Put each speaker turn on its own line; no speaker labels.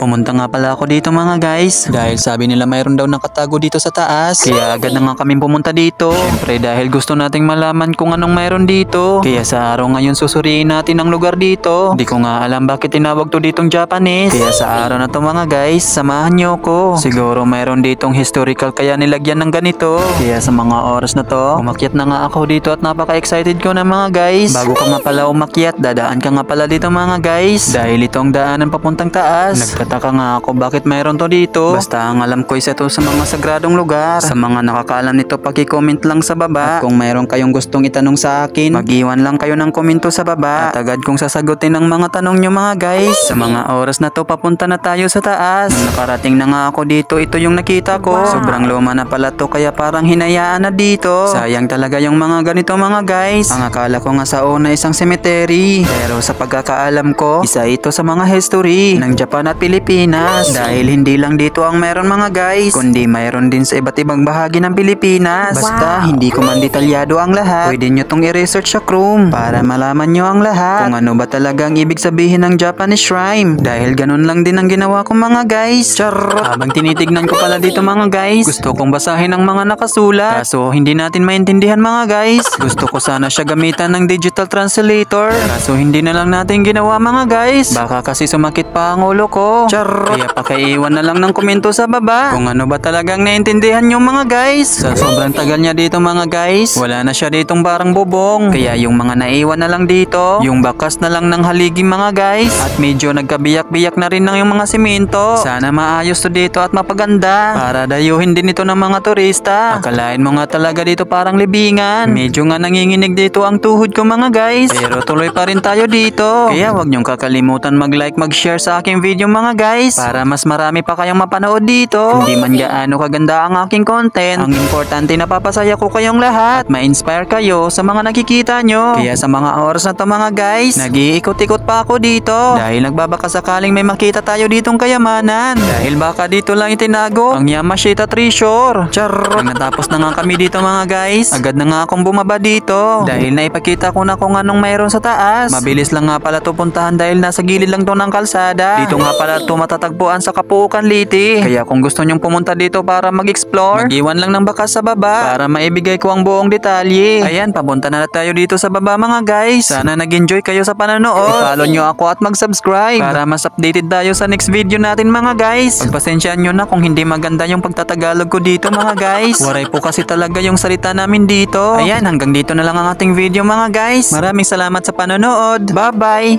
pumunta nga pala ako dito mga guys. Dahil sabi nila mayroon daw nakatago dito sa taas. Kaya agad na nga kami pumunta dito. Siyempre dahil gusto nating malaman kung anong mayroon dito. Kaya sa araw ngayon susuriin natin ang lugar dito. Di ko nga alam bakit tinawag to ditong Japanese. Kaya sa araw na to mga guys, samahan nyo ko. Siguro mayroon ditong historical kaya nilagyan ng ganito. Kaya sa mga oras na to, umakyat na nga ako dito at napaka-excited ko na mga guys. Bago ka nga pala umakyat, dadaan ka nga pala dito mga guys. Dahil itong daanan papuntang taas. Nagtataka nga ako bakit mayroon to dito. Basta ang alam ko isa to sa mga sagradong lugar. Sa mga nakakaalam nito, paki-comment lang sa baba. At kung mayroon kayong gustong itanong sa akin, mag-iwan lang kayo ng komento sa baba. At agad kong sasagutin ang mga tanong nyo mga guys. Sa mga oras na to, papunta na tayo sa taas. Nung nakarating na nga ako dito, ito yung nakita ko. Sobrang luma na pala to kaya parang hinayaan na dito. Sayang talaga yung mga ganito mga guys. Ang akala ko nga sa una isang cemetery. Pero sa pagkakaalam ko, isa ito sa mga history ng Japan at Pilipinas. Dahil hindi lang dito ang meron mga guys, kundi mayroon din sa iba't ibang bahagi ng Pilipinas. Basta hindi ko man detalyado ang lahat. Pwede nyo tong i-research sa Chrome para malaman nyo ang lahat. Kung ano ba talaga ang ibig sabihin ng Japanese shrine. Dahil ganun lang din ang ginawa ko mga guys. Charot! Habang tinitignan ko pala dito mga guys, gusto kong basahin ang mga nakasulat. Kaso hindi natin maintindihan mga guys. Gusto ko sana siya gamitan ng digital translator. Kaso hindi na lang natin ginawa mga guys. Baka kasi sumakit pa ang ulo ko. Charot! Kaya pakaiwan na lang ng komento sa baba kung ano ba talagang naintindihan nyo mga guys. Sa sobrang tagal niya dito mga guys, wala na siya ditong parang bubong. Kaya yung mga naiwan na lang dito, yung bakas na lang ng haligi mga guys. At medyo nagkabiyak-biyak na rin ng yung mga simento. Sana maayos to dito at mapaganda para dayuhin din ito ng mga turista. Akalain mo nga talaga dito parang libingan. Medyo nga nanginginig dito ang tuhod ko mga guys. Pero tuloy pa rin tayo dito. Kaya wag nyong kakalimutan mag-like, mag-share sa aking video mga guys para mas marami pa kayong mapanood dito. Hindi man gaano kaganda ang aking content, ang importante napapasaya ko kayong lahat at ma-inspire kayo sa mga nakikita nyo. Kaya sa mga oras na to mga guys, nag-iikot-ikot pa ako dito dahil nagbabaka sakaling may makita tayo ditong kayamanan. Dahil baka dito lang itinago ang Yamashita Treasure. Charot! Nang natapos na nga kami dito mga guys, agad na nga akong bumaba dito dahil naipakita ko na kung anong mayroon sa taas. Mabilis lang nga pala to puntahan dahil nasa gilid lang to ng kalsada. Dito nga pala to matatagpuan sa Kapuukan Liti. Kaya kung gusto nyong pumunta dito para mag-explore, mag-iwan lang ng bakas sa baba para maibigay ko ang buong detalye. Ayan, papunta na tayo dito sa baba mga guys. Sana nag-enjoy kayo sa panonood. I-follow nyo ako at mag-subscribe para mas updated tayo sa next video natin mga guys. Pagpasensyaan nyo na kung hindi maganda yung pagtatagalog ko dito mga guys. Waray po kasi talaga yung salita namin dito. Ayan, hanggang dito na lang ang ating video mga guys. Maraming salamat sa panonood. Bye bye!